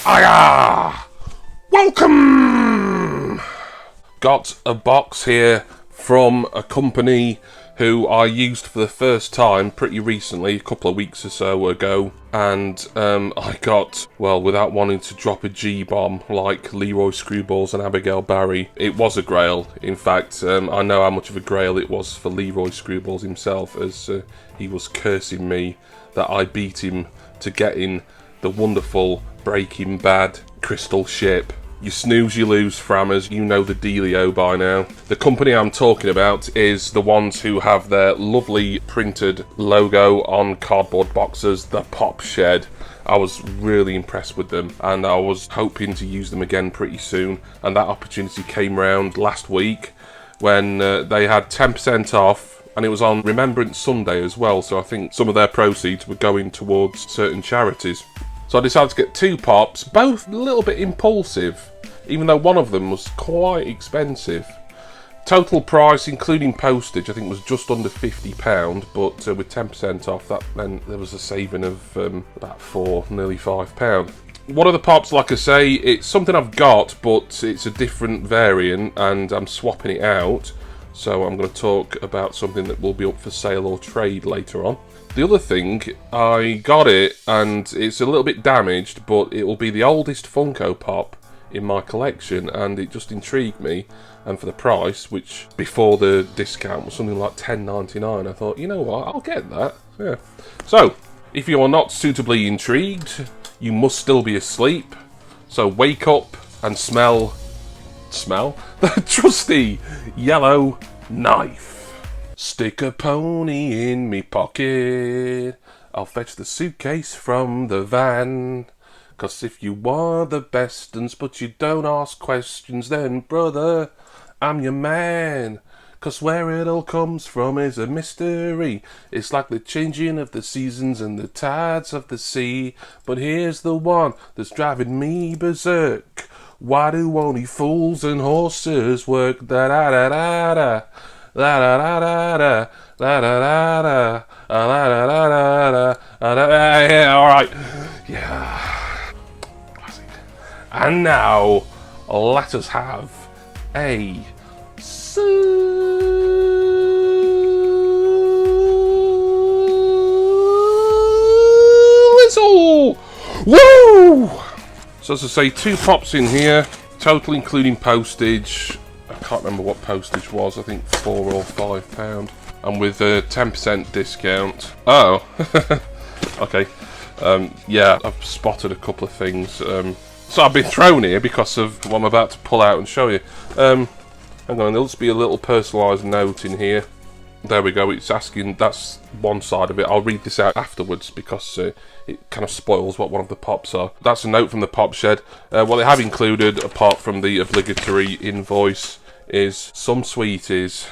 Hiya! Welcome! Got a box here from a company who I used for the first time pretty recently, a couple of weeks or so ago, and I got, well, without wanting to drop a G-bomb like Leroy Screwballs and Abigail Barry, it was a grail. In fact, I know how much of a grail it was for Leroy Screwballs himself, as he was cursing me that I beat him to getting the wonderful Breaking Bad crystal ship. You snooze, you lose, Frammers. You know the dealio by now. The company I'm talking about is the ones who have their lovely printed logo on cardboard boxes, the Pop Shed. I was really impressed with them, and I was hoping to use them again pretty soon, and that opportunity came round last week when they had 10% off, and it was on Remembrance Sunday as well, so I think some of their proceeds were going towards certain charities. So I decided to get two pops, both a little bit impulsive, even though one of them was quite expensive. Total price, including postage, I think was just under £50, but with 10% off, that meant there was a saving of about £4, nearly £5. One of the pops, like I say, it's something I've got, but it's a different variant, and I'm swapping it out. So I'm going to talk about something that will be up for sale or trade later on. The other thing, I got it, and it's a little bit damaged, but it will be the oldest Funko Pop in my collection, and it just intrigued me. And for the price, which before the discount was something like $10.99, I thought, you know what, I'll get that. Yeah. So, if you are not suitably intrigued, you must still be asleep. So wake up and smell the trusty yellow knife. Stick a pony in me pocket, I'll fetch the suitcase from the van. 'Cause if you are the best uns but you don't ask questions, then brother, I'm your man. 'Cause where it all comes from is a mystery. It's like the changing of the seasons and the tides of the sea. But here's the one that's driving me berserk. Why do only fools and horses work? Da-da-da-da-da. La da da da da, la da da da, la da da da da. Yeah, all right. Yeah. Classic. And now, let us have a sizzle. Woo! So as I say, two pops in here, total including postage. I can't remember what postage was, I think £4 or £5. And with a 10% discount. Oh, okay. Yeah, I've spotted a couple of things. So I've been thrown here because of what I'm about to pull out and show you. Hang on, there'll just be a little personalised note in here. There we go, it's asking, that's one side of it. I'll read this out afterwards because it kind of spoils what one of the pops are. That's a note from the Pop Shed. What they have included, apart from the obligatory invoice, is some sweeties.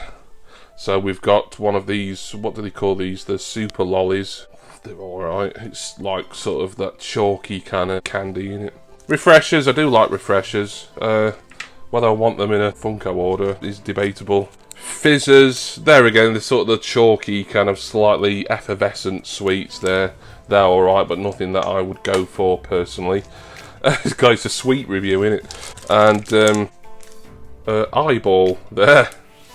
So we've got one of these, what do they call these? The super lollies. They're alright. It's like sort of that chalky kind of candy in it. Refreshers, I do like refreshers. Whether I want them in a Funko order is debatable. Fizzers, there again, the sort of the chalky kind of slightly effervescent sweets there. They're alright, but nothing that I would go for personally. This guy's a sweet review, innit? And eyeball there.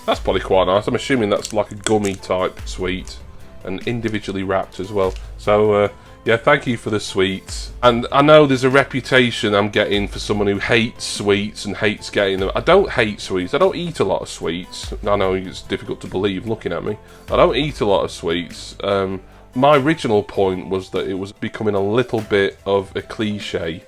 That's probably quite nice. I'm assuming that's like a gummy type sweet and individually wrapped as well. So yeah, thank you for the sweets. And I know there's a reputation I'm getting for someone who hates sweets and hates getting them. I don't hate sweets. I don't eat a lot of sweets. I know it's difficult to believe looking at me. I don't eat a lot of sweets. My original point was that it was becoming a little bit of a cliche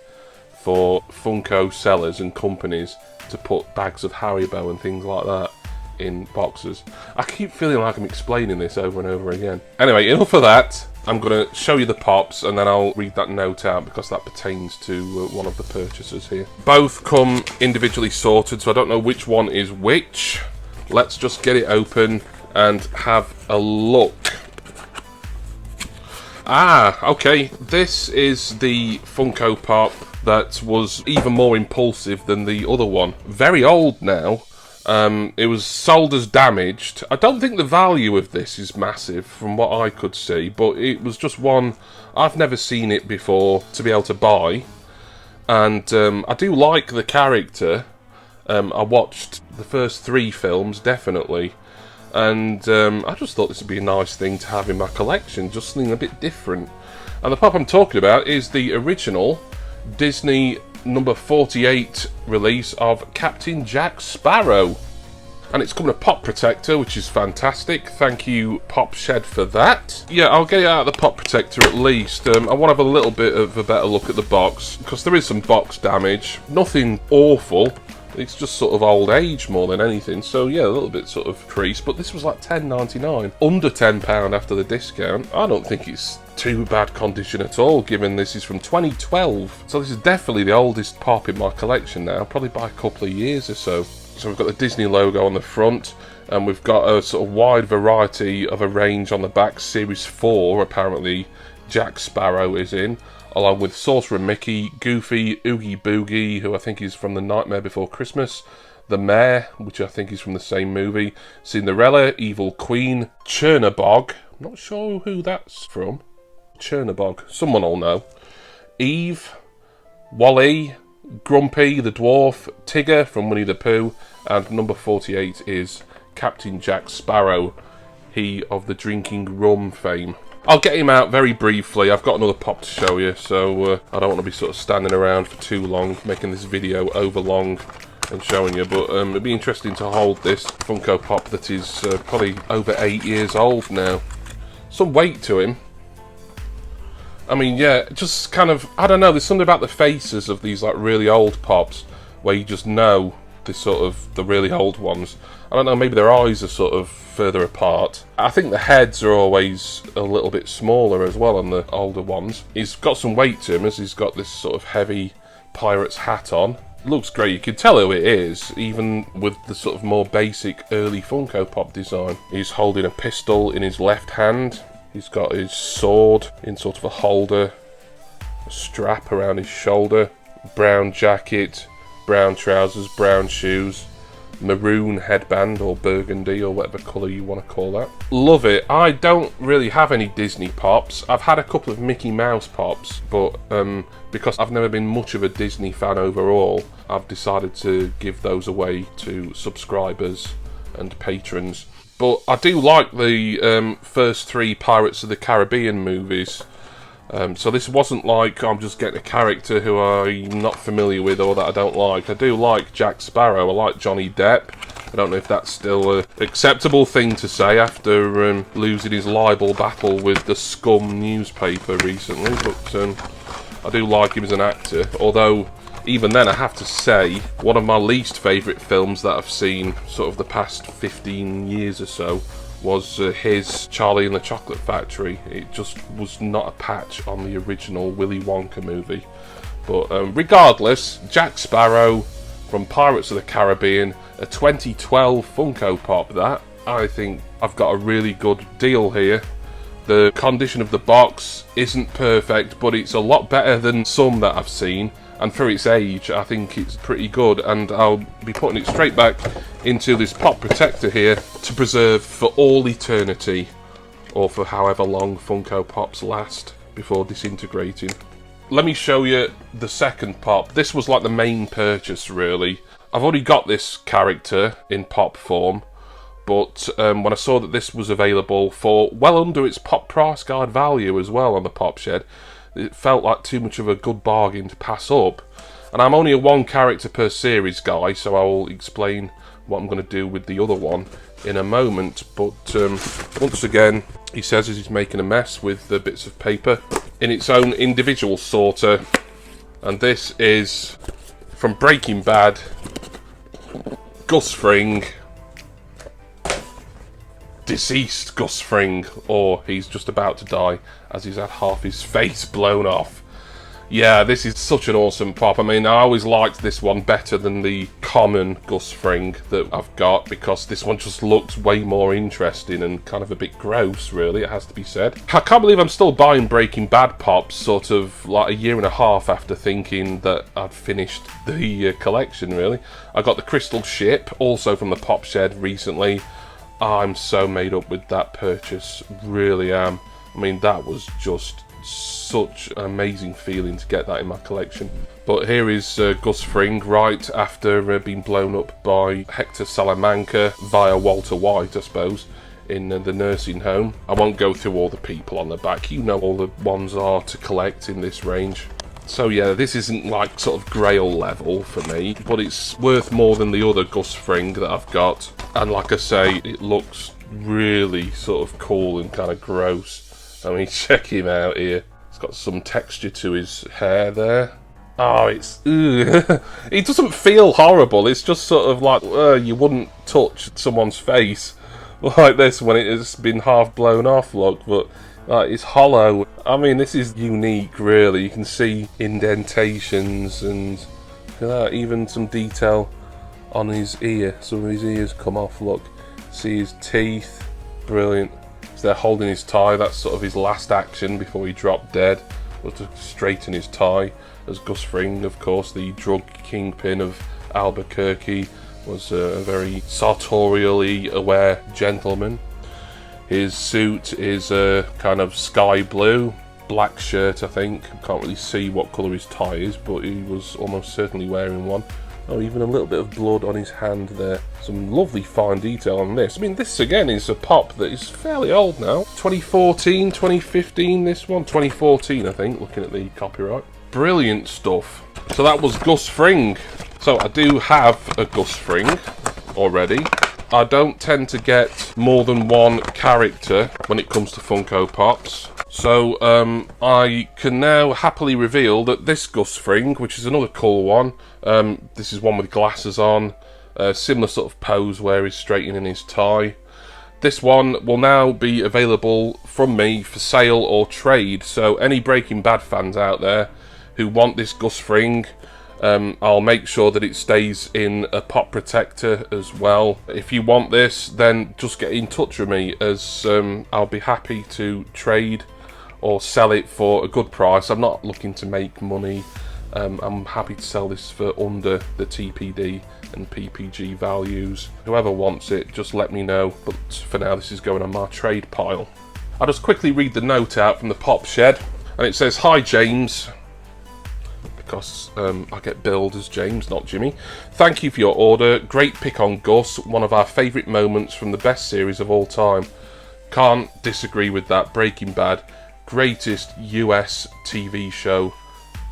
for Funko sellers and companies to put bags of Haribo and things like that in boxes. I keep feeling like I'm explaining this over and over again. Anyway, enough of that. I'm going to show you the pops and then I'll read that note out because that pertains to one of the purchasers here. Both come individually sorted, so I don't know which one is which. Let's just get it open and have a look. Ah, okay. This is the Funko Pop that was even more impulsive than the other one. Very old now. It was sold as damaged. I don't think the value of this is massive from what I could see, but it was just one, I've never seen it before to be able to buy. And I do like the character. I watched the first 3 films, definitely. And I just thought this would be a nice thing to have in my collection, just something a bit different. And the pop I'm talking about is the original Disney number 48 release of Captain Jack Sparrow. And it's coming a pop protector, which is fantastic. Thank you, Pop Shed, for that. Yeah, I'll get it out of the pop protector at least. I want to have a little bit of a better look at the box, because there is some box damage. Nothing awful. It's just sort of old age more than anything. So yeah, a little bit sort of creased. But this was like £10.99. Under £10 after the discount. I don't think it's too bad condition at all, given this is from 2012. So this is definitely the oldest pop in my collection now, probably by a couple of years or so. So we've got the Disney logo on the front, and we've got a sort of wide variety of a range on the back. Series 4, apparently, Jack Sparrow is in, along with Sorcerer Mickey, Goofy, Oogie Boogie, who I think is from The Nightmare Before Christmas, the Mayor, which I think is from the same movie, Cinderella, Evil Queen, Chernabog, I'm not sure who that's from, Chernabog, someone will know, Eve, Wally, Grumpy the Dwarf, Tigger from Winnie the Pooh, and number 48 is Captain Jack Sparrow, he of the drinking rum fame. I'll get him out very briefly. I've got another pop to show you, so I don't want to be sort of standing around for too long, making this video over long and showing you, but it'd be interesting to hold this Funko Pop that is probably over 8 years old now. Some weight to him. I mean, yeah, just kind of, I don't know, there's something about the faces of these like really old pops where you just know the sort of, the really old ones. I don't know, maybe their eyes are sort of further apart. I think the heads are always a little bit smaller as well on the older ones. He's got some weight to him as he's got this sort of heavy pirate's hat on. Looks great, you can tell who it is, even with the sort of more basic early Funko Pop design. He's holding a pistol in his left hand. He's got his sword in sort of a holder, a strap around his shoulder, brown jacket, brown trousers, brown shoes, maroon headband or burgundy or whatever colour you want to call that. Love it. I don't really have any Disney pops. I've had a couple of Mickey Mouse pops, but because I've never been much of a Disney fan overall, I've decided to give those away to subscribers and patrons. But I do like the first 3 Pirates of the Caribbean movies. So this wasn't like I'm just getting a character who I'm not familiar with or that I don't like. I do like Jack Sparrow. I like Johnny Depp. I don't know if that's still an acceptable thing to say after losing his libel battle with the Scum newspaper recently. But I do like him as an actor. Although, even then, I have to say, one of my least favourite films that I've seen sort of the past 15 years or so was his Charlie and the Chocolate Factory. It just was not a patch on the original Willy Wonka movie. But regardless, Jack Sparrow from Pirates of the Caribbean, a 2012 Funko Pop that. I think I've got a really good deal here. The condition of the box isn't perfect, but it's a lot better than some that I've seen. And for its age, I think it's pretty good, and I'll be putting it straight back into this pop protector here to preserve for all eternity, or for however long Funko Pops last before disintegrating. Let me show you the second pop. This was like the main purchase, really. I've already got this character in pop form, but when I saw that this was available for well under its pop price guide value as well on the Pop Shed, it felt like too much of a good bargain to pass up. And I'm only a 1 character per series guy, so I will explain what I'm going to do with the other one in a moment. But once again, he says as he's making a mess with the bits of paper in its own individual sorter. And this is from Breaking Bad, Gus Fring. Deceased Gus Fring, or he's just about to die as he's had half his face blown off. Yeah, this is such an awesome pop. I mean, I always liked this one better than the common Gus Fring that I've got, because this one just looks way more interesting and kind of a bit gross, really, it has to be said. I can't believe I'm still buying Breaking Bad pops sort of like a year and a half after thinking that I'd finished the collection, really. I got the Crystal Ship, also from the Pop Shed recently. I'm so made up with that purchase, really am. I mean, that was just such an amazing feeling to get that in my collection. But here is Gus Fring right after being blown up by Hector Salamanca via Walter White, I suppose, in the nursing home. I won't go through all the people on the back. You know all the ones are to collect in this range. So yeah, this isn't like sort of Grail level for me, but it's worth more than the other Gus Fring that I've got. And like I say, it looks really sort of cool and kind of gross. I mean, check him out here. It's got some texture to his hair there. Oh, it's... It doesn't feel horrible. It's just sort of like you wouldn't touch someone's face like this when it has been half blown off, look, but it's hollow. I mean, this is unique, really. You can see indentations and look at that, even some detail on his ear. Some of his ears come off, look. See his teeth. Brilliant. So they're holding his tie. That's sort of his last action before he dropped dead, was to straighten his tie. As Gus Fring, of course, the drug kingpin of Albuquerque, was a very sartorially aware gentleman. His suit is a kind of sky blue, black shirt, I think. Can't really see what colour his tie is, but he was almost certainly wearing one. Oh, even a little bit of blood on his hand there. Some lovely fine detail on this. I mean, this again is a pop that is fairly old now. 2014, 2015, this one. 2014, I think, looking at the copyright. Brilliant stuff. So that was Gus Fring. So I do have a Gus Fring already. I don't tend to get more than one character when it comes to Funko Pops. So I can now happily reveal that this Gus Fring, which is another cool one, this is one with glasses on, similar sort of pose where he's straightening his tie. This one will now be available from me for sale or trade. So any Breaking Bad fans out there who want this Gus Fring, I'll make sure that it stays in a pop protector as well. If you want this, then just get in touch with me, as I'll be happy to trade or sell it for a good price. I'm not looking to make money. I'm happy to sell this for under the TPD and PPG values. Whoever wants it, just let me know. But for now, this is going on my trade pile. I'll just quickly read the note out from the Pop Shed, and it says, "Hi James," because I get billed as James, not Jimmy. "Thank you for your order. Great pick on Gus, one of our favourite moments from the best series of all time. Can't disagree with that. Breaking Bad, greatest US TV show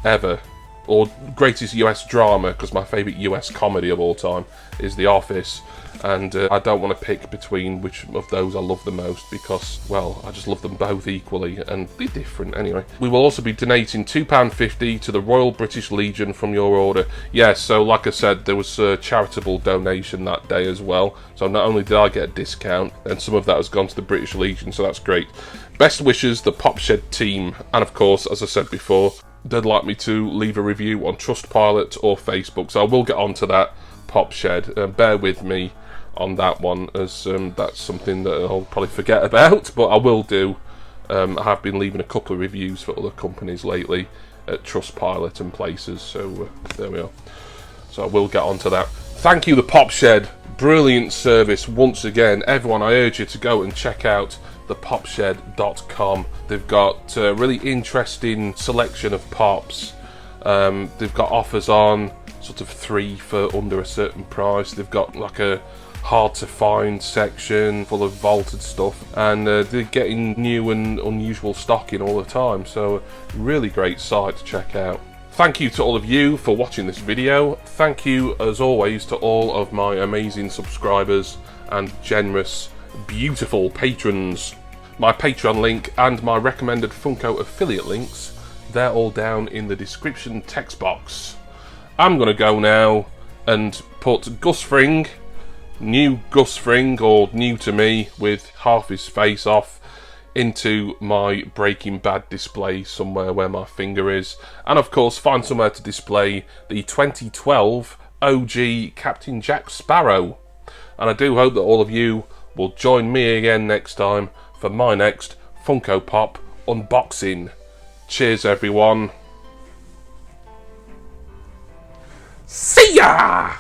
ever. Or greatest US drama, because my favourite US comedy of all time is The Office. And I don't want to pick between which of those I love the most, because, well, I just love them both equally, and they're different anyway. We will also be donating £2.50 to the Royal British Legion from your order." Yes, so like I said, there was a charitable donation that day as well. So not only did I get a discount, and some of that has gone to the British Legion, so that's great. Best wishes, the Pop Shed team. And of course, as I said before, they'd like me to leave a review on Trustpilot or Facebook, so I will get onto that, Pop Shed. Bear with me on that one, as that's something that I'll probably forget about, but I will do. I have been leaving a couple of reviews for other companies lately at Trustpilot and places, so there we are. So I will get onto that. Thank you, the Pop Shed. Brilliant service once again. Everyone, I urge you to go and check out thepopshed.com. They've got a really interesting selection of pops. They've got offers on, sort of 3 for under a certain price. They've got like a hard to find section full of vaulted stuff, and they're getting new and unusual stock in all the time, so really great site to check out. Thank you to all of you for watching this video. Thank you as always to all of my amazing subscribers and generous, beautiful patrons. My Patreon link and my recommended Funko affiliate links, they're all down in the description text box. I'm gonna go now and put Gus Fring, new Gus Fring, or new to me with half his face off, into my Breaking Bad display somewhere where my finger is, and of course find somewhere to display the 2012 OG Captain Jack Sparrow. And I do hope that all of you will join me again next time for my next Funko Pop unboxing. Cheers everyone. See ya!